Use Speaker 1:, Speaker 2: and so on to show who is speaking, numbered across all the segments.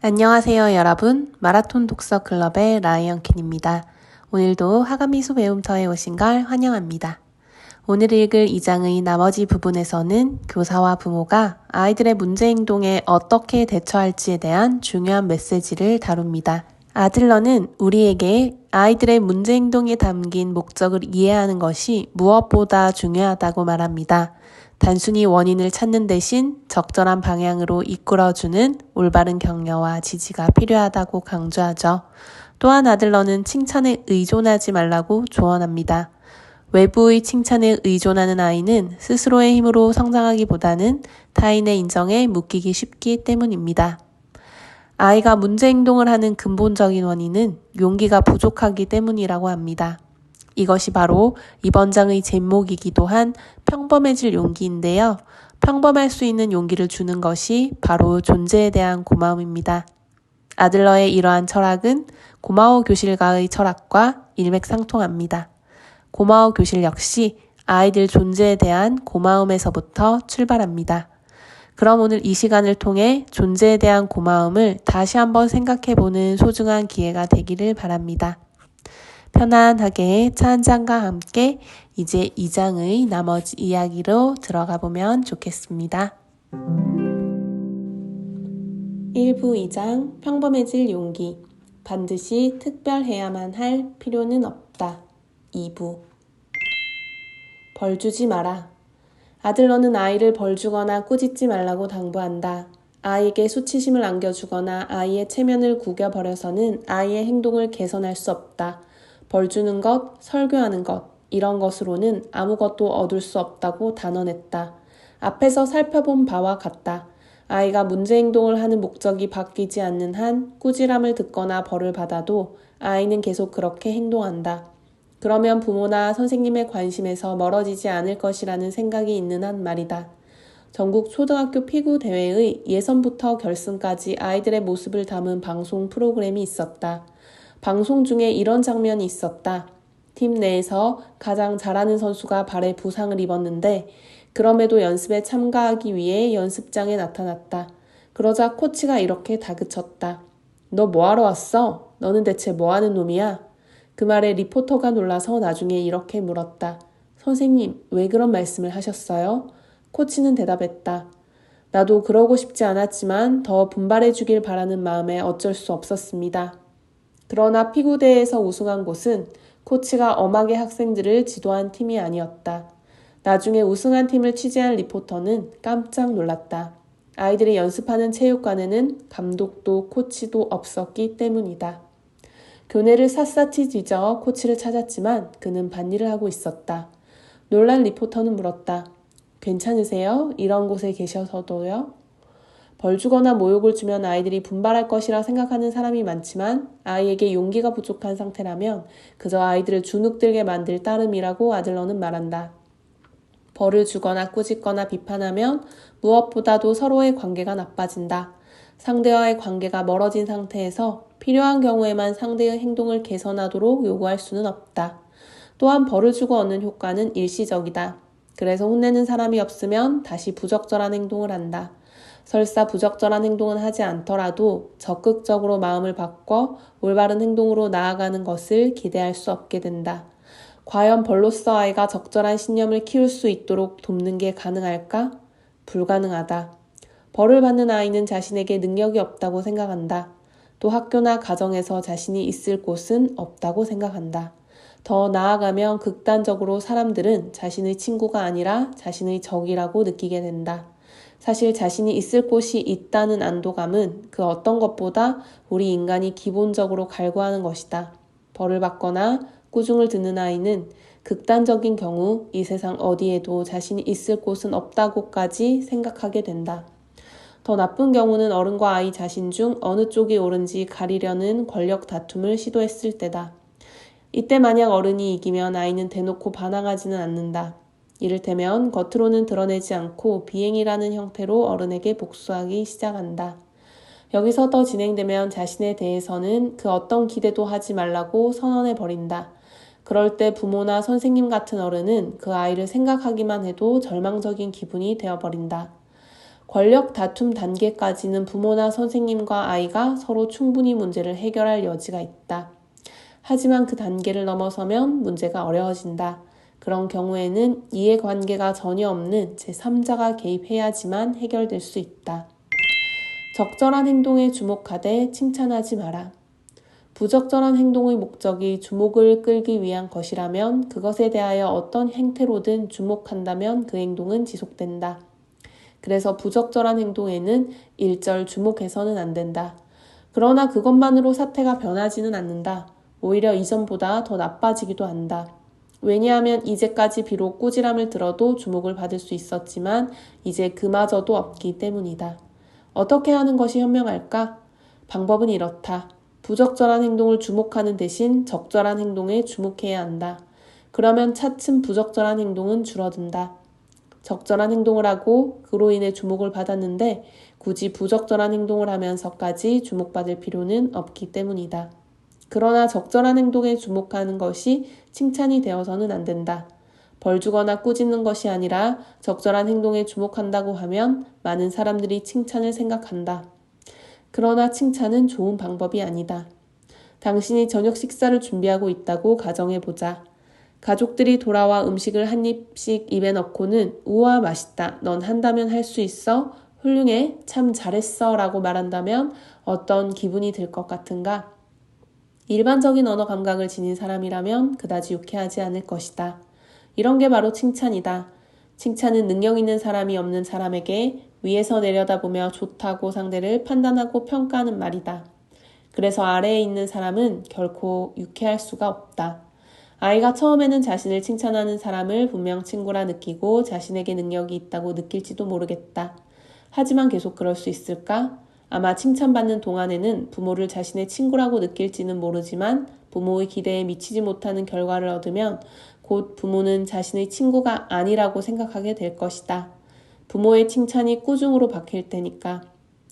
Speaker 1: 안녕하세요, 여러분. 마라톤 독서 클럽의 라이언킨입니다. 오늘도 하가미수 배움터에 오신 걸 환영합니다. 오늘 읽을 2장의 나머지 부분에서는 교사와 부모가 아이들의 문제 행동에 어떻게 대처할지에 대한 중요한 메시지를 다룹니다. 아들러는 우리에게 아이들의 문제 행동에 담긴 목적을 이해하는 것이 무엇보다 중요하다고 말합니다. 단순히 원인을 찾는 대신 적절한 방향으로 이끌어주는 올바른 격려와 지지가 필요하다고 강조하죠. 또한 아들러는 칭찬에 의존하지 말라고 조언합니다. 외부의 칭찬에 의존하는 아이는 스스로의 힘으로 성장하기보다는 타인의 인정에 묶이기 쉽기 때문입니다. 아이가 문제 행동을 하는 근본적인 원인은 용기가 부족하기 때문이라고 합니다. 이것이 바로 이번 장의 제목이기도 한 평범해질 용기인데요. 평범할 수 있는 용기를 주는 것이 바로 존재에 대한 고마움입니다. 아들러의 이러한 철학은 고마워 교실가의 철학과 일맥상통합니다. 고마워 교실 역시 아이들 존재에 대한 고마움에서부터 출발합니다. 그럼 오늘 이 시간을 통해 존재에 대한 고마움을 다시 한번 생각해보는 소중한 기회가 되기를 바랍니다. 편안하게 차 한 잔과 함께 이제 2장의 나머지 이야기로 들어가 보면 좋겠습니다. 1부 2장 평범해질 용기 반드시 특별해야만 할 필요는 없다. 2부 벌 주지 마라. 아들러는 아이를 벌 주거나 꾸짖지 말라고 당부한다. 아이에게 수치심을 안겨주거나 아이의 체면을 구겨버려서는 아이의 행동을 개선할 수 없다. 벌 주는 것, 설교하는 것, 이런 것으로는 아무것도 얻을 수 없다고 단언했다. 앞에서 살펴본 바와 같다. 아이가 문제 행동을 하는 목적이 바뀌지 않는 한 꾸지람을 듣거나 벌을 받아도 아이는 계속 그렇게 행동한다. 그러면 부모나 선생님의 관심에서 멀어지지 않을 것이라는 생각이 있는 한 말이다. 전국 초등학교 피구 대회의 예선부터 결승까지 아이들의 모습을 담은 방송 프로그램이 있었다. 방송 중에 이런 장면이 있었다. 팀 내에서 가장 잘하는 선수가 발에 부상을 입었는데 그럼에도 연습에 참가하기 위해 연습장에 나타났다. 그러자 코치가 이렇게 다그쳤다. 너 뭐하러 왔어? 너는 대체 뭐하는 놈이야? 그 말에 리포터가 놀라서 나중에 이렇게 물었다. 선생님, 왜 그런 말씀을 하셨어요? 코치는 대답했다. 나도 그러고 싶지 않았지만 더 분발해 주길 바라는 마음에 어쩔 수 없었습니다. 그러나 피구대회에서 우승한 곳은 코치가 엄하게 학생들을 지도한 팀이 아니었다. 나중에 우승한 팀을 취재한 리포터는 깜짝 놀랐다. 아이들이 연습하는 체육관에는 감독도 코치도 없었기 때문이다. 교내를 샅샅이 뒤져 코치를 찾았지만 그는 밭일을 하고 있었다. 놀란 리포터는 물었다. 괜찮으세요? 이런 곳에 계셔서도요? 벌 주거나 모욕을 주면 아이들이 분발할 것이라 생각하는 사람이 많지만 아이에게 용기가 부족한 상태라면 그저 아이들을 주눅들게 만들 따름이라고 아들러는 말한다. 벌을 주거나 꾸짖거나 비판하면 무엇보다도 서로의 관계가 나빠진다. 상대와의 관계가 멀어진 상태에서 필요한 경우에만 상대의 행동을 개선하도록 요구할 수는 없다. 또한 벌을 주고 얻는 효과는 일시적이다. 그래서 혼내는 사람이 없으면 다시 부적절한 행동을 한다. 설사 부적절한 행동은 하지 않더라도 적극적으로 마음을 바꿔 올바른 행동으로 나아가는 것을 기대할 수 없게 된다. 과연 벌로서 아이가 적절한 신념을 키울 수 있도록 돕는 게 가능할까? 불가능하다. 벌을 받는 아이는 자신에게 능력이 없다고 생각한다. 또 학교나 가정에서 자신이 있을 곳은 없다고 생각한다. 더 나아가면 극단적으로 사람들은 자신의 친구가 아니라 자신의 적이라고 느끼게 된다. 사실 자신이 있을 곳이 있다는 안도감은 그 어떤 것보다 우리 인간이 기본적으로 갈구하는 것이다. 벌을 받거나 꾸중을 듣는 아이는 극단적인 경우 이 세상 어디에도 자신이 있을 곳은 없다고까지 생각하게 된다. 더 나쁜 경우는 어른과 아이 자신 중 어느 쪽이 옳은지 가리려는 권력 다툼을 시도했을 때다. 이때 만약 어른이 이기면 아이는 대놓고 반항하지는 않는다. 이를테면 겉으로는 드러내지 않고 비행이라는 형태로 어른에게 복수하기 시작한다. 여기서 더 진행되면 자신에 대해서는 그 어떤 기대도 하지 말라고 선언해버린다. 그럴 때 부모나 선생님 같은 어른은 그 아이를 생각하기만 해도 절망적인 기분이 되어버린다. 권력 다툼 단계까지는 부모나 선생님과 아이가 서로 충분히 문제를 해결할 여지가 있다. 하지만 그 단계를 넘어서면 문제가 어려워진다. 그런 경우에는 이해관계가 전혀 없는 제3자가 개입해야지만 해결될 수 있다. 적절한 행동에 주목하되 칭찬하지 마라. 부적절한 행동의 목적이 주목을 끌기 위한 것이라면 그것에 대하여 어떤 행태로든 주목한다면 그 행동은 지속된다. 그래서 부적절한 행동에는 일절 주목해서는 안 된다. 그러나 그것만으로 사태가 변하지는 않는다. 오히려 이전보다 더 나빠지기도 한다. 왜냐하면 이제까지 비록 꾸지람을 들어도 주목을 받을 수 있었지만 이제 그마저도 없기 때문이다. 어떻게 하는 것이 현명할까? 방법은 이렇다. 부적절한 행동을 주목하는 대신 적절한 행동에 주목해야 한다. 그러면 차츰 부적절한 행동은 줄어든다. 적절한 행동을 하고 그로 인해 주목을 받았는데 굳이 부적절한 행동을 하면서까지 주목받을 필요는 없기 때문이다. 그러나 적절한 행동에 주목하는 것이 칭찬이 되어서는 안 된다. 벌 주거나 꾸짖는 것이 아니라 적절한 행동에 주목한다고 하면 많은 사람들이 칭찬을 생각한다. 그러나 칭찬은 좋은 방법이 아니다. 당신이 저녁 식사를 준비하고 있다고 가정해보자. 가족들이 돌아와 음식을 한 입씩 입에 넣고는 우와 맛있다. 넌 한다면 할 수 있어? 훌륭해. 참 잘했어. 라고 말한다면 어떤 기분이 들 것 같은가? 일반적인 언어 감각을 지닌 사람이라면 그다지 유쾌하지 않을 것이다. 이런 게 바로 칭찬이다. 칭찬은 능력 있는 사람이 없는 사람에게 위에서 내려다보며 좋다고 상대를 판단하고 평가하는 말이다. 그래서 아래에 있는 사람은 결코 유쾌할 수가 없다. 아이가 처음에는 자신을 칭찬하는 사람을 분명 친구라 느끼고 자신에게 능력이 있다고 느낄지도 모르겠다. 하지만 계속 그럴 수 있을까? 아마 칭찬받는 동안에는 부모를 자신의 친구라고 느낄지는 모르지만 부모의 기대에 미치지 못하는 결과를 얻으면 곧 부모는 자신의 친구가 아니라고 생각하게 될 것이다. 부모의 칭찬이 꾸중으로 바뀔 테니까.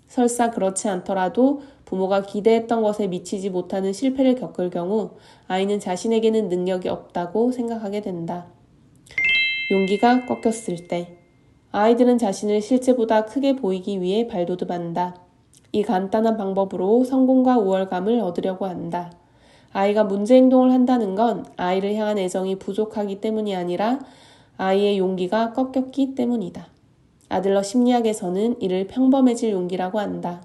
Speaker 1: 설사 그렇지 않더라도 부모가 기대했던 것에 미치지 못하는 실패를 겪을 경우 아이는 자신에게는 능력이 없다고 생각하게 된다. 용기가 꺾였을 때 아이들은 자신을 실제보다 크게 보이기 위해 발돋움한다. 이 간단한 방법으로 성공과 우월감을 얻으려고 한다. 아이가 문제 행동을 한다는 건 아이를 향한 애정이 부족하기 때문이 아니라 아이의 용기가 꺾였기 때문이다. 아들러 심리학에서는 이를 평범해질 용기라고 한다.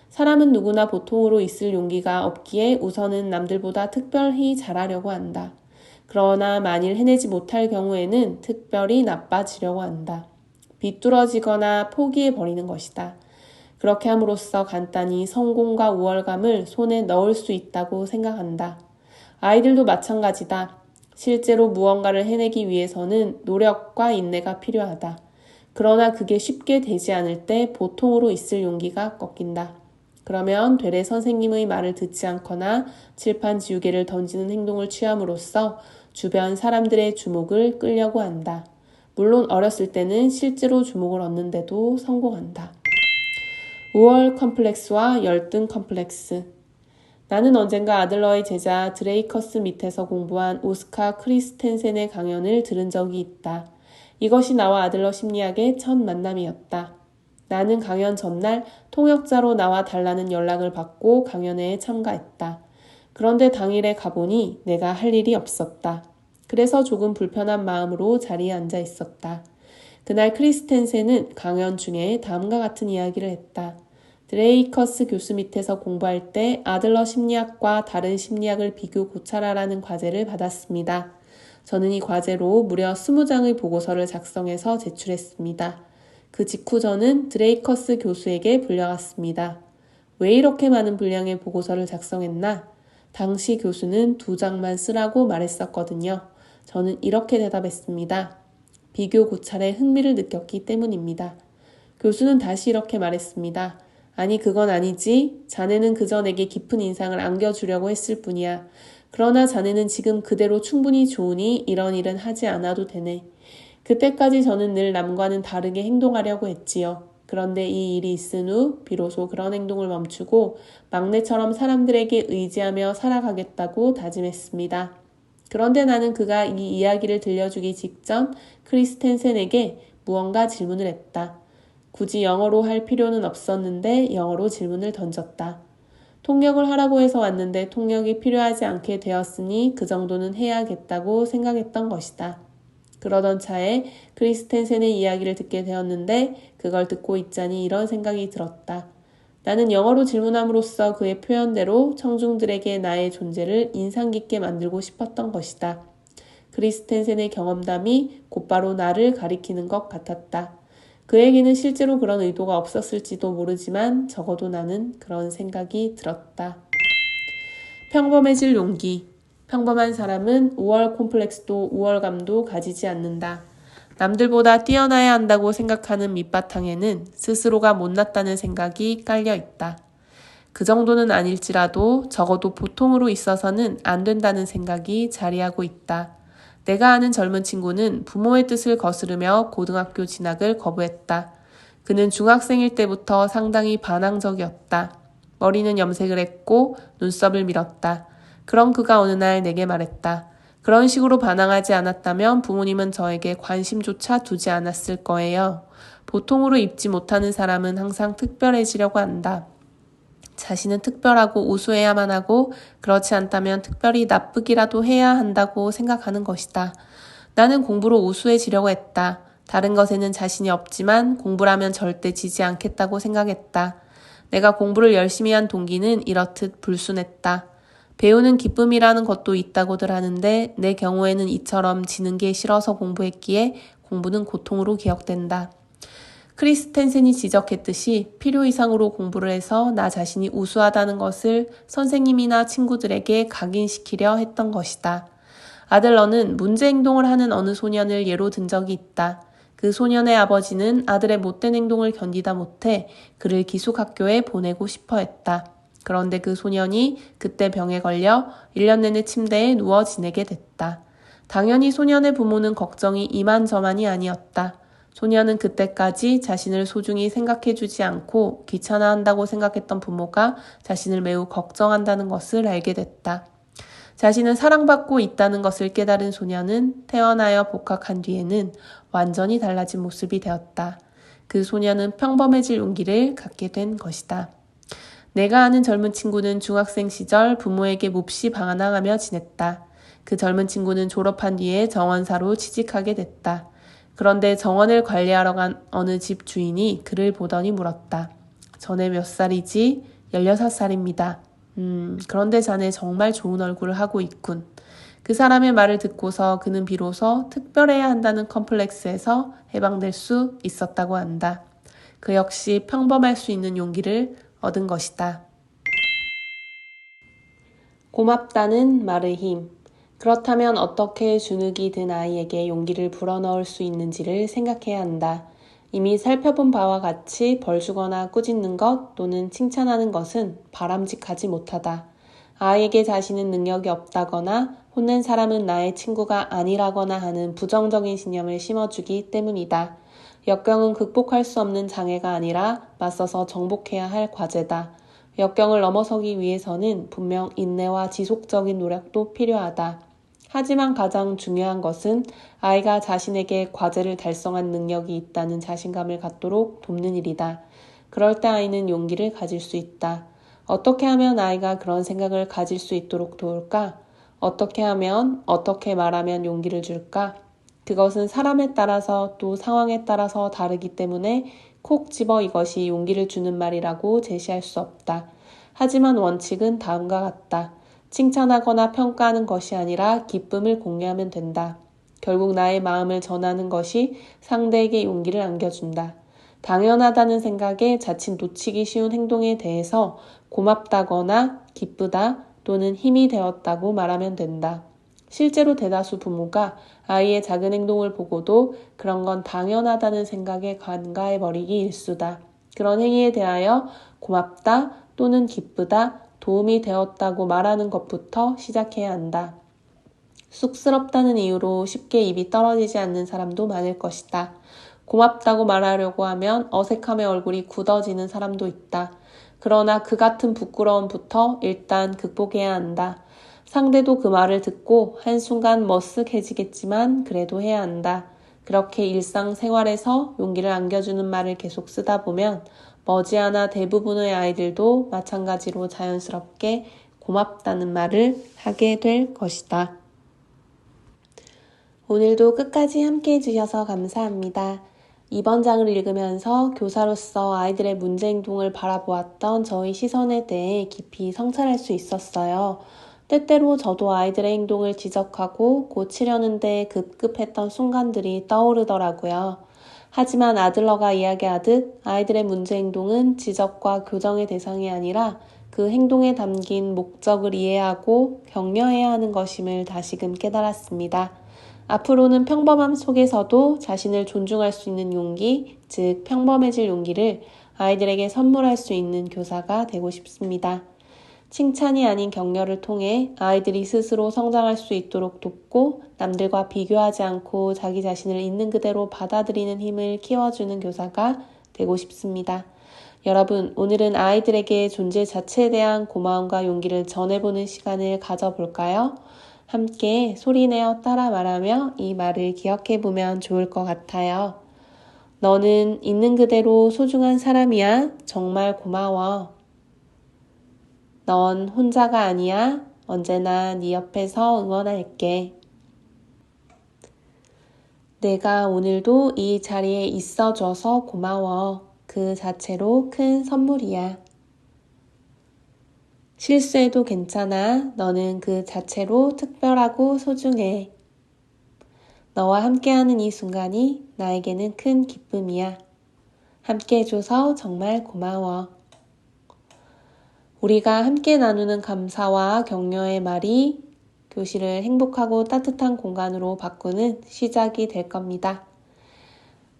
Speaker 1: 사람은 누구나 보통으로 있을 용기가 없기에 우선은 남들보다 특별히 잘하려고 한다. 그러나 만일 해내지 못할 경우에는 특별히 나빠지려고 한다. 비뚤어지거나 포기해버리는 것이다. 그렇게 함으로써 간단히 성공과 우월감을 손에 넣을 수 있다고 생각한다. 아이들도 마찬가지다. 실제로 무언가를 해내기 위해서는 노력과 인내가 필요하다. 그러나 그게 쉽게 되지 않을 때 보통으로 있을 용기가 꺾인다. 그러면 되레 선생님의 말을 듣지 않거나 칠판 지우개를 던지는 행동을 취함으로써 주변 사람들의 주목을 끌려고 한다. 물론 어렸을 때는 실제로 주목을 얻는데도 성공한다. 우월 컴플렉스와 열등 컴플렉스. 나는 언젠가 아들러의 제자 드레이커스 밑에서 공부한 오스카 크리스텐센의 강연을 들은 적이 있다. 이것이 나와 아들러 심리학의 첫 만남이었다. 나는 강연 전날 통역자로 나와 달라는 연락을 받고 강연회에 참가했다. 그런데 당일에 가보니 내가 할 일이 없었다. 그래서 조금 불편한 마음으로 자리에 앉아 있었다. 그날 크리스텐센은 강연 중에 다음과 같은 이야기를 했다. 드레이커스 교수 밑에서 공부할 때 아들러 심리학과 다른 심리학을 비교 고찰하라는 과제를 받았습니다. 저는 이 과제로 무려 20장의 보고서를 작성해서 제출했습니다. 그 직후 저는 드레이커스 교수에게 불려갔습니다. 왜 이렇게 많은 분량의 보고서를 작성했나? 당시 교수는 2장만 쓰라고 말했었거든요. 저는 이렇게 대답했습니다. 비교 고찰에 흥미를 느꼈기 때문입니다. 교수는 다시 이렇게 말했습니다. 아니 그건 아니지. 자네는 그저 내게 깊은 인상을 안겨주려고 했을 뿐이야. 그러나 자네는 지금 그대로 충분히 좋으니 이런 일은 하지 않아도 되네. 그때까지 저는 늘 남과는 다르게 행동하려고 했지요. 그런데 이 일이 있은 후 비로소 그런 행동을 멈추고 막내처럼 사람들에게 의지하며 살아가겠다고 다짐했습니다. 그런데 나는 그가 이 이야기를 들려주기 직전 크리스텐센에게 무언가 질문을 했다. 굳이 영어로 할 필요는 없었는데 영어로 질문을 던졌다. 통역을 하라고 해서 왔는데 통역이 필요하지 않게 되었으니 그 정도는 해야겠다고 생각했던 것이다. 그러던 차에 크리스텐센의 이야기를 듣게 되었는데 그걸 듣고 있자니 이런 생각이 들었다. 나는 영어로 질문함으로써 그의 표현대로 청중들에게 나의 존재를 인상 깊게 만들고 싶었던 것이다. 크리스텐센의 경험담이 곧바로 나를 가리키는 것 같았다. 그에게는 실제로 그런 의도가 없었을지도 모르지만 적어도 나는 그런 생각이 들었다. 평범해질 용기. 평범한 사람은 우월 콤플렉스도 우월감도 가지지 않는다. 남들보다 뛰어나야 한다고 생각하는 밑바탕에는 스스로가 못났다는 생각이 깔려 있다. 그 정도는 아닐지라도 적어도 보통으로 있어서는 안 된다는 생각이 자리하고 있다. 내가 아는 젊은 친구는 부모의 뜻을 거스르며 고등학교 진학을 거부했다. 그는 중학생일 때부터 상당히 반항적이었다. 머리는 염색을 했고 눈썹을 밀었다. 그런 그가 어느 날 내게 말했다. 그런 식으로 반항하지 않았다면 부모님은 저에게 관심조차 두지 않았을 거예요. 보통으로 입지 못하는 사람은 항상 특별해지려고 한다. 자신은 특별하고 우수해야만 하고 그렇지 않다면 특별히 나쁘기라도 해야 한다고 생각하는 것이다. 나는 공부로 우수해지려고 했다. 다른 것에는 자신이 없지만 공부라면 절대 지지 않겠다고 생각했다. 내가 공부를 열심히 한 동기는 이렇듯 불순했다. 배우는 기쁨이라는 것도 있다고들 하는데 내 경우에는 이처럼 지는 게 싫어서 공부했기에 공부는 고통으로 기억된다. 크리스텐센이 지적했듯이 필요 이상으로 공부를 해서 나 자신이 우수하다는 것을 선생님이나 친구들에게 각인시키려 했던 것이다. 아들러는 문제 행동을 하는 어느 소년을 예로 든 적이 있다. 그 소년의 아버지는 아들의 못된 행동을 견디다 못해 그를 기숙학교에 보내고 싶어 했다. 그런데 그 소년이 그때 병에 걸려 1년 내내 침대에 누워 지내게 됐다. 당연히 소년의 부모는 걱정이 이만저만이 아니었다. 소년은 그때까지 자신을 소중히 생각해주지 않고 귀찮아한다고 생각했던 부모가 자신을 매우 걱정한다는 것을 알게 됐다. 자신은 사랑받고 있다는 것을 깨달은 소년은 태어나여 복학한 뒤에는 완전히 달라진 모습이 되었다. 그 소년은 평범해질 용기를 갖게 된 것이다. 내가 아는 젊은 친구는 중학생 시절 부모에게 몹시 반항하며 지냈다. 그 젊은 친구는 졸업한 뒤에 정원사로 취직하게 됐다. 그런데 정원을 관리하러 간 어느 집 주인이 그를 보더니 물었다. 전에 몇 살이지? 16살입니다. 그런데 자네 정말 좋은 얼굴을 하고 있군. 그 사람의 말을 듣고서 그는 비로소 특별해야 한다는 컴플렉스에서 해방될 수 있었다고 한다. 그 역시 평범할 수 있는 용기를 얻은 것이다. 고맙다는 말의 힘. 그렇다면 어떻게 주눅이 든 아이에게 용기를 불어넣을 수 있는지를 생각해야 한다. 이미 살펴본 바와 같이 벌주거나 꾸짖는 것 또는 칭찬하는 것은 바람직하지 못하다. 아이에게 자신은 능력이 없다거나 혼낸 사람은 나의 친구가 아니라거나 하는 부정적인 신념을 심어주기 때문이다. 역경은 극복할 수 없는 장애가 아니라 맞서서 정복해야 할 과제다. 역경을 넘어서기 위해서는 분명 인내와 지속적인 노력도 필요하다. 하지만 가장 중요한 것은 아이가 자신에게 과제를 달성한 능력이 있다는 자신감을 갖도록 돕는 일이다. 그럴 때 아이는 용기를 가질 수 있다. 어떻게 하면 아이가 그런 생각을 가질 수 있도록 도울까? 어떻게 하면, 어떻게 말하면 용기를 줄까? 그것은 사람에 따라서 또 상황에 따라서 다르기 때문에 콕 집어 이것이 용기를 주는 말이라고 제시할 수 없다. 하지만 원칙은 다음과 같다. 칭찬하거나 평가하는 것이 아니라 기쁨을 공유하면 된다. 결국 나의 마음을 전하는 것이 상대에게 용기를 안겨준다. 당연하다는 생각에 자칫 놓치기 쉬운 행동에 대해서 고맙다거나 기쁘다 또는 힘이 되었다고 말하면 된다. 실제로 대다수 부모가 아이의 작은 행동을 보고도 그런 건 당연하다는 생각에 간과해버리기 일쑤다. 그런 행위에 대하여 고맙다 또는 기쁘다, 도움이 되었다고 말하는 것부터 시작해야 한다. 쑥스럽다는 이유로 쉽게 입이 떨어지지 않는 사람도 많을 것이다. 고맙다고 말하려고 하면 어색함에 얼굴이 굳어지는 사람도 있다. 그러나 그 같은 부끄러움부터 일단 극복해야 한다. 상대도 그 말을 듣고 한순간 머쓱해지겠지만 그래도 해야 한다. 그렇게 일상생활에서 용기를 안겨주는 말을 계속 쓰다 보면 머지않아 대부분의 아이들도 마찬가지로 자연스럽게 고맙다는 말을 하게 될 것이다. 오늘도 끝까지 함께 해주셔서 감사합니다. 이번 장을 읽으면서 교사로서 아이들의 문제 행동을 바라보았던 저의 시선에 대해 깊이 성찰할 수 있었어요. 때때로 저도 아이들의 행동을 지적하고 고치려는 데 급급했던 순간들이 떠오르더라고요. 하지만 아들러가 이야기하듯 아이들의 문제 행동은 지적과 교정의 대상이 아니라 그 행동에 담긴 목적을 이해하고 격려해야 하는 것임을 다시금 깨달았습니다. 앞으로는 평범함 속에서도 자신을 존중할 수 있는 용기, 즉 평범해질 용기를 아이들에게 선물할 수 있는 교사가 되고 싶습니다. 칭찬이 아닌 격려를 통해 아이들이 스스로 성장할 수 있도록 돕고 남들과 비교하지 않고 자기 자신을 있는 그대로 받아들이는 힘을 키워주는 교사가 되고 싶습니다. 여러분, 오늘은 아이들에게 존재 자체에 대한 고마움과 용기를 전해보는 시간을 가져볼까요? 함께 소리내어 따라 말하며 이 말을 기억해보면 좋을 것 같아요. 너는 있는 그대로 소중한 사람이야. 정말 고마워. 넌 혼자가 아니야. 언제나 네 옆에서 응원할게. 내가 오늘도 이 자리에 있어줘서 고마워. 그 자체로 큰 선물이야. 실수해도 괜찮아. 너는 그 자체로 특별하고 소중해. 너와 함께하는 이 순간이 나에게는 큰 기쁨이야. 함께 해줘서 정말 고마워. 우리가 함께 나누는 감사와 격려의 말이 교실을 행복하고 따뜻한 공간으로 바꾸는 시작이 될 겁니다.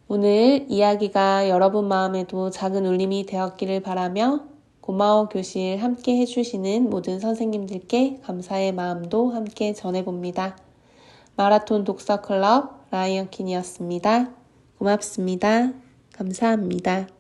Speaker 1: 오늘 이야기가 여러분 마음에도 작은 울림이 되었기를 바라며 고마워 교실 함께 해주시는 모든 선생님들께 감사의 마음도 함께 전해봅니다. 마라톤 독서클럽 라이언킨이었습니다. 고맙습니다. 감사합니다.